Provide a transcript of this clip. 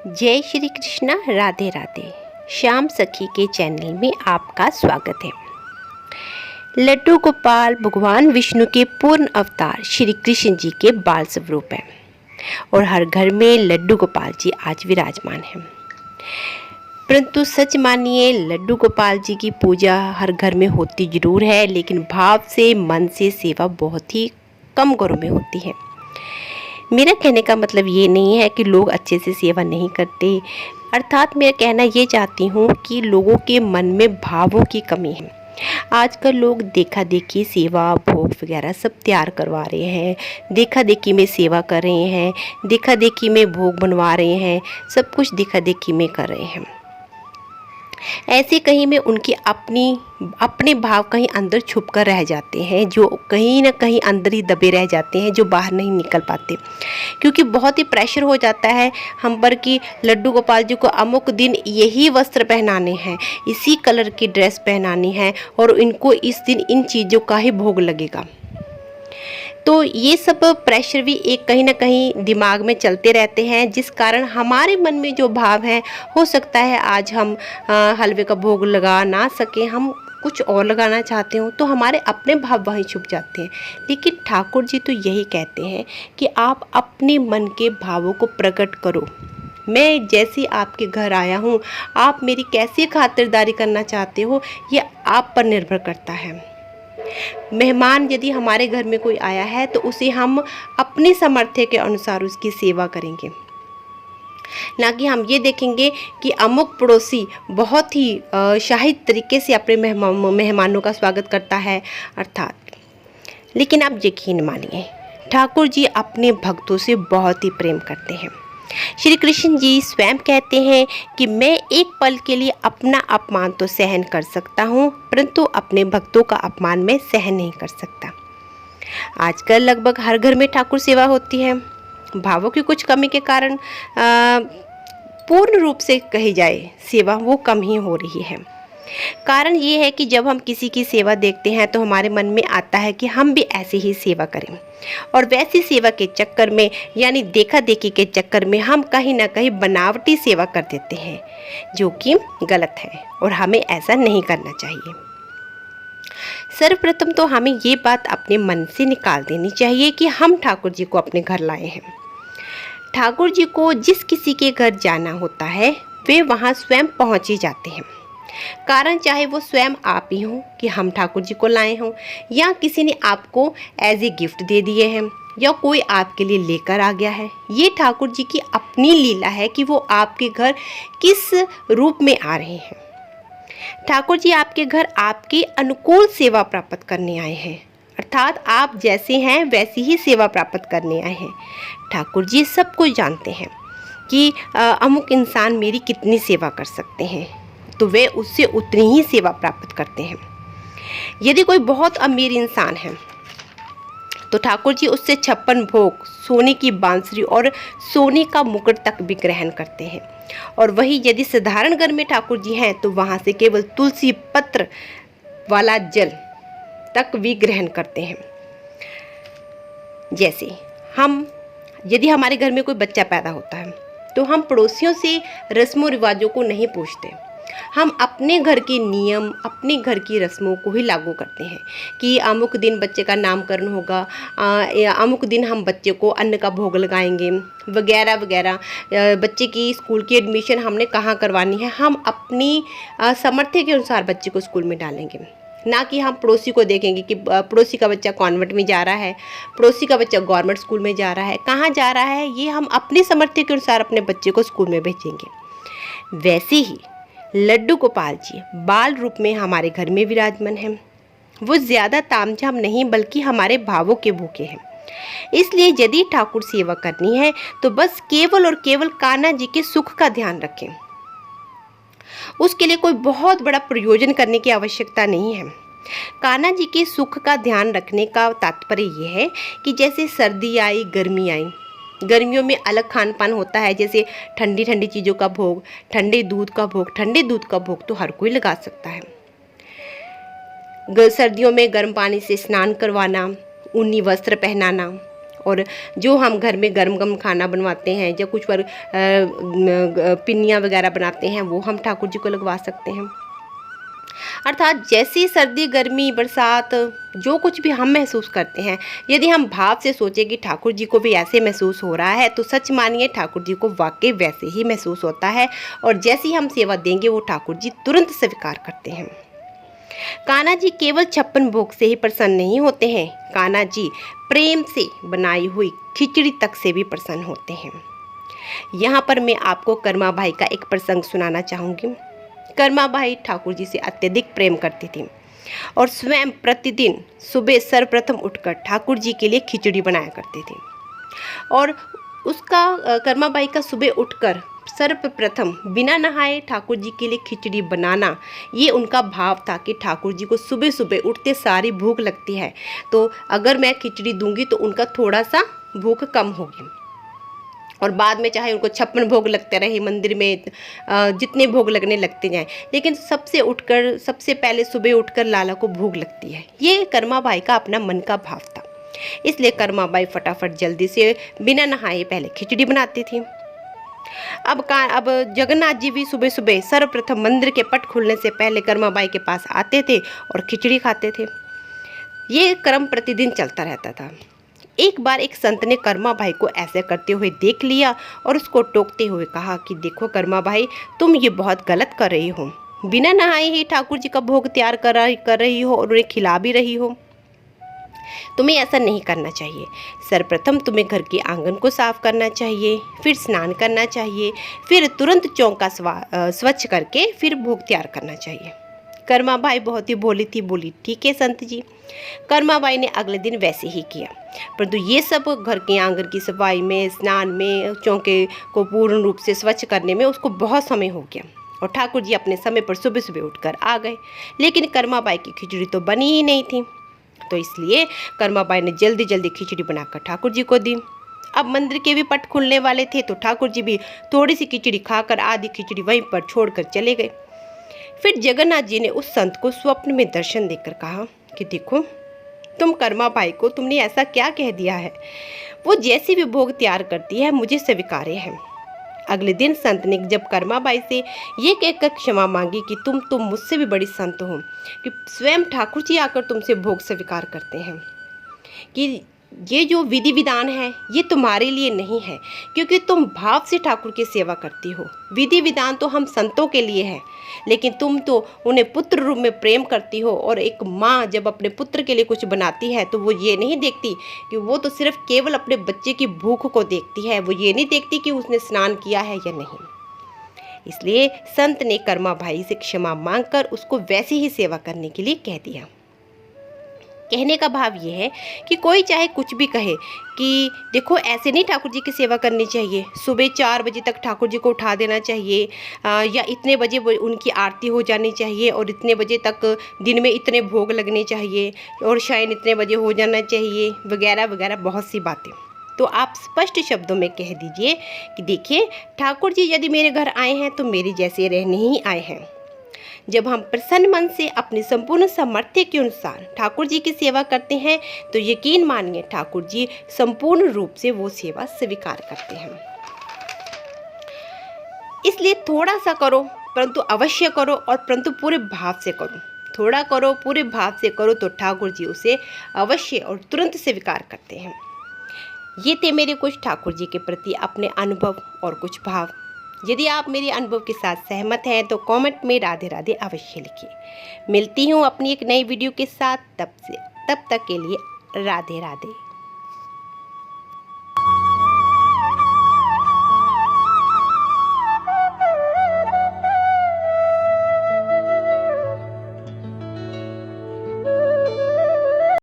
जय श्री कृष्णा, राधे राधे। श्याम सखी के चैनल में आपका स्वागत है। लड्डू गोपाल भगवान विष्णु के पूर्ण अवतार श्री कृष्ण जी के बाल स्वरूप हैं और हर घर में लड्डू गोपाल जी आज विराजमान हैं। परंतु सच मानिए, लड्डू गोपाल जी की पूजा हर घर में होती ज़रूर है, लेकिन भाव से, मन से सेवा बहुत ही कम घरों में होती है। मेरा कहने का मतलब ये नहीं है कि लोग अच्छे से सेवा नहीं करते, अर्थात मैं कहना ये चाहती हूँ कि लोगों के मन में भावों की कमी है। आजकल लोग देखा देखी सेवा, भोग वगैरह सब तैयार करवा रहे हैं, देखा देखी में सेवा कर रहे हैं, देखा देखी में भोग बनवा रहे हैं, सब कुछ देखा देखी में कर रहे हैं। ऐसे कहीं में उनकी अपने भाव कहीं अंदर छुप कर रह जाते हैं, जो कहीं ना कहीं अंदर ही दबे रह जाते हैं, जो बाहर नहीं निकल पाते, क्योंकि बहुत ही प्रेशर हो जाता है हम पर कि लड्डू गोपाल जी को अमुक दिन यही वस्त्र पहनाने हैं, इसी कलर की ड्रेस पहनानी है और इनको इस दिन इन चीज़ों का ही भोग लगेगा। तो ये सब प्रेशर भी एक कहीं ना कहीं दिमाग में चलते रहते हैं, जिस कारण हमारे मन में जो भाव है, हो सकता है आज हम हलवे का भोग लगा ना सकें, हम कुछ और लगाना चाहते हो, तो हमारे अपने भाव वहीं छुप जाते हैं। लेकिन ठाकुर जी तो यही कहते हैं कि आप अपने मन के भावों को प्रकट करो। मैं जैसे आपके घर आया हूँ, आप मेरी कैसी खातिरदारी करना चाहते हो, ये आप पर निर्भर करता है। मेहमान यदि हमारे घर में कोई आया है तो उसे हम अपने सामर्थ्य के अनुसार उसकी सेवा करेंगे, ना कि हम ये देखेंगे कि अमुक पड़ोसी बहुत ही शाही तरीके से अपने मेहमानों का स्वागत करता है अर्थात। लेकिन आप यकीन मानिए, ठाकुर जी अपने भक्तों से बहुत ही प्रेम करते हैं। श्री कृष्ण जी स्वयं कहते हैं कि मैं एक पल के लिए अपना अपमान तो सहन कर सकता हूँ, परंतु अपने भक्तों का अपमान मैं सहन नहीं कर सकता। आजकल लगभग हर घर में ठाकुर सेवा होती है। भावों की कुछ कमी के कारण पूर्ण रूप से कही जाए सेवा वो कम ही हो रही है। कारण ये है कि जब हम किसी की सेवा देखते हैं तो हमारे मन में आता है कि हम भी ऐसी ही सेवा करें, और वैसी सेवा के चक्कर में, यानी देखा देखी के चक्कर में, हम कहीं ना कहीं बनावटी सेवा कर देते हैं, जो कि गलत है और हमें ऐसा नहीं करना चाहिए। सर्वप्रथम तो हमें ये बात अपने मन से निकाल देनी चाहिए कि हम ठाकुर जी को अपने घर लाए हैं। ठाकुर जी को जिस किसी के घर जाना होता है वे वहाँ स्वयं पहुँच ही जाते हैं। कारण चाहे वो स्वयं आप ही हों कि हम ठाकुर जी को लाए हों, या किसी ने आपको एज ए गिफ्ट दे दिए हैं, या कोई आपके लिए लेकर आ गया है। ये ठाकुर जी की अपनी लीला है कि वो आपके घर किस रूप में आ रहे हैं। ठाकुर जी आपके घर आपके अनुकूल सेवा प्राप्त करने आए हैं, अर्थात आप जैसे हैं वैसी ही सेवा प्राप्त करने आए हैं। ठाकुर जी सब कुछ जानते हैं कि अमुक इंसान मेरी कितनी सेवा कर सकते हैं, तो वे उससे उतनी ही सेवा प्राप्त करते हैं। यदि कोई बहुत अमीर इंसान है तो ठाकुर जी उससे 56 भोग, सोने की बांसुरी और सोने का मुकुट तक भी ग्रहण करते हैं। और वही यदि साधारण घर में ठाकुर जी हैं तो वहाँ से केवल तुलसी पत्र वाला जल तक भी ग्रहण करते हैं। जैसे यदि हमारे घर में कोई बच्चा पैदा होता है तो हम पड़ोसियों से रस्मों रिवाजों को नहीं पूछते, हम अपने घर के नियम, अपने घर की रस्मों को ही लागू करते हैं कि अमुक दिन बच्चे का नामकरण होगा, या अमुक दिन हम बच्चे को अन्न का भोग लगाएंगे, वगैरह वगैरह। बच्चे की स्कूल की एडमिशन हमने कहाँ करवानी है, हम अपनी सामर्थ्य के अनुसार बच्चे को स्कूल में डालेंगे, ना कि हम पड़ोसी को देखेंगे कि पड़ोसी का बच्चा कॉन्वेंट में जा रहा है, पड़ोसी का बच्चा गवर्नमेंट स्कूल में जा रहा है, कहाँ जा रहा है, ये हम अपनी सामर्थ्य के अनुसार अपने बच्चे को स्कूल में भेजेंगे। वैसे ही लड्डू गोपाल जी बाल रूप में हमारे घर में विराजमान हैं। वो ज़्यादा तामझाम नहीं बल्कि हमारे भावों के भूखे हैं। इसलिए यदि ठाकुर सेवा करनी है तो बस केवल और केवल कान्हा जी के सुख का ध्यान रखें। उसके लिए कोई बहुत बड़ा प्रयोजन करने की आवश्यकता नहीं है। कान्हा जी के सुख का ध्यान रखने का तात्पर्य यह है कि जैसे सर्दी आई, गर्मी आई, गर्मियों में अलग खान पान होता है, जैसे ठंडी ठंडी चीज़ों का भोग, ठंडे दूध का भोग। ठंडे दूध का भोग तो हर कोई लगा सकता है। सर्दियों में गर्म पानी से स्नान करवाना, ऊनी वस्त्र पहनाना और जो हम घर में गर्म गर्म खाना बनवाते हैं या कुछ पर पिन्नियाँ वगैरह बनाते हैं वो हम ठाकुर जी को लगवा सकते हैं। अर्थात जैसी सर्दी, गर्मी, बरसात जो कुछ भी हम महसूस करते हैं, यदि हम भाव से सोचें कि ठाकुर जी को भी ऐसे महसूस हो रहा है तो सच मानिए ठाकुर जी को वाकई वैसे ही महसूस होता है और जैसी हम सेवा देंगे वो ठाकुर जी तुरंत स्वीकार करते हैं। कान्हा जी केवल 56 भोग से ही प्रसन्न नहीं होते हैं, कान्हा जी प्रेम से बनाई हुई खिचड़ी तक से भी प्रसन्न होते हैं। यहाँ पर मैं आपको कर्मा बाई का एक प्रसंग सुनाना चाहूँगी। कर्मा बाई ठाकुर जी से अत्यधिक प्रेम करती थी और स्वयं प्रतिदिन सुबह सर्वप्रथम उठकर ठाकुर जी के लिए खिचड़ी बनाया करती थी। और उसका कर्मा बाई का सुबह उठकर सर्वप्रथम बिना नहाए ठाकुर जी के लिए खिचड़ी बनाना, ये उनका भाव था कि ठाकुर जी को सुबह सुबह उठते सारी भूख लगती है, तो अगर मैं खिचड़ी दूंगी तो उनका थोड़ा सा भूख कम होगी। और बाद में चाहे उनको 56 भोग लगते रहे मंदिर में, जितने भोग लगने लगते जाएं, लेकिन सबसे पहले सुबह उठकर लाला को भूख लगती है। ये कर्मा बाई का अपना मन का भाव था। इसलिए कर्मा बाई फटाफट जल्दी से बिना नहाए पहले खिचड़ी बनाती थी। अब जगन्नाथ जी भी सुबह सुबह सर्वप्रथम मंदिर के पट खुलने से पहले कर्मा बाई के पास आते थे और खिचड़ी खाते थे। ये क्रम प्रतिदिन चलता रहता था। एक बार एक संत ने कर्मा बाई को ऐसे करते हुए देख लिया और उसको टोकते हुए कहा कि देखो कर्मा बाई, तुम ये बहुत गलत कर रही हो। बिना नहाए ही ठाकुर जी का भोग तैयार कर रही हो और उन्हें खिला भी रही हो। तुम्हें ऐसा नहीं करना चाहिए। सर्वप्रथम तुम्हें घर के आंगन को साफ करना चाहिए, फिर स्नान करना चाहिए, फिर तुरंत चौका स्वच्छ करके फिर भोग तैयार करना चाहिए। कर्मा बाई बहुत ही भोली थी, बोली ठीक है संत जी। कर्मा बाई ने अगले दिन वैसे ही किया, परंतु ये सब घर के आंगन की सफाई में, स्नान में, चौके को पूर्ण रूप से स्वच्छ करने में उसको बहुत समय हो गया और ठाकुर जी अपने समय पर सुबह सुबह उठकर आ गए। लेकिन कर्मा बाई की खिचड़ी तो बनी ही नहीं थी, तो इसलिए कर्मा बाई ने जल्दी जल्दी खिचड़ी बनाकर ठाकुर जी को दी। अब मंदिर के भी पट खुलने वाले थे, तो ठाकुर जी भी थोड़ी सी खिचड़ी खाकर आधी खिचड़ी वहीं पर छोड़कर चले गए। फिर जगन्नाथ जी ने उस संत को स्वप्न में दर्शन देकर कहा कि देखो, तुम कर्मा बाई को तुमने ऐसा क्या कह दिया है, वो जैसी भी भोग तैयार करती है मुझे स्वीकार्य है। अगले दिन संत ने जब कर्मा बाई से ये कहकर क्षमा मांगी कि तुम मुझसे भी बड़ी संत हो कि स्वयं ठाकुर जी आकर तुमसे भोग स्वीकार करते हैं, कि ये जो विधि विधान है ये तुम्हारे लिए नहीं है, क्योंकि तुम भाव से ठाकुर की सेवा करती हो। विधि विधान तो हम संतों के लिए है, लेकिन तुम तो उन्हें पुत्र रूप में प्रेम करती हो। और एक माँ जब अपने पुत्र के लिए कुछ बनाती है तो वो ये नहीं देखती कि वो तो सिर्फ केवल अपने बच्चे की भूख को देखती है, वो ये नहीं देखती कि उसने स्नान किया है या नहीं। इसलिए संत ने कर्मा बाई से क्षमा मांगकर उसको वैसी ही सेवा करने के लिए कह दिया। कहने का भाव ये है कि कोई चाहे कुछ भी कहे कि देखो ऐसे नहीं ठाकुर जी की सेवा करनी चाहिए, सुबह 4 बजे तक ठाकुर जी को उठा देना चाहिए, या इतने बजे उनकी आरती हो जानी चाहिए और इतने बजे तक दिन में इतने भोग लगने चाहिए और शयन इतने बजे हो जाना चाहिए, वगैरह वगैरह बहुत सी बातें। तो आप स्पष्ट शब्दों में कह दीजिए कि देखिए, ठाकुर जी यदि मेरे घर आए हैं तो मेरे जैसे रहने ही आए हैं। जब हम प्रसन्न मन से अपने संपूर्ण सामर्थ्य के अनुसार ठाकुर जी की सेवा करते हैं तो यकीन मानिए ठाकुर जी संपूर्ण रूप से वो सेवा स्वीकार करते हैं। इसलिए थोड़ा सा करो, परंतु अवश्य करो, और परंतु पूरे भाव से करो। थोड़ा करो, पूरे भाव से करो, तो ठाकुर जी उसे अवश्य और तुरंत स्वीकार करते हैं। ये थे मेरे कुछ ठाकुर जी के प्रति अपने अनुभव और कुछ भाव। यदि आप मेरे अनुभव के साथ सहमत हैं तो कमेंट में राधे राधे अवश्य लिखिए। मिलती हूँ अपनी एक नई वीडियो के साथ, तब तक के लिए राधे राधे।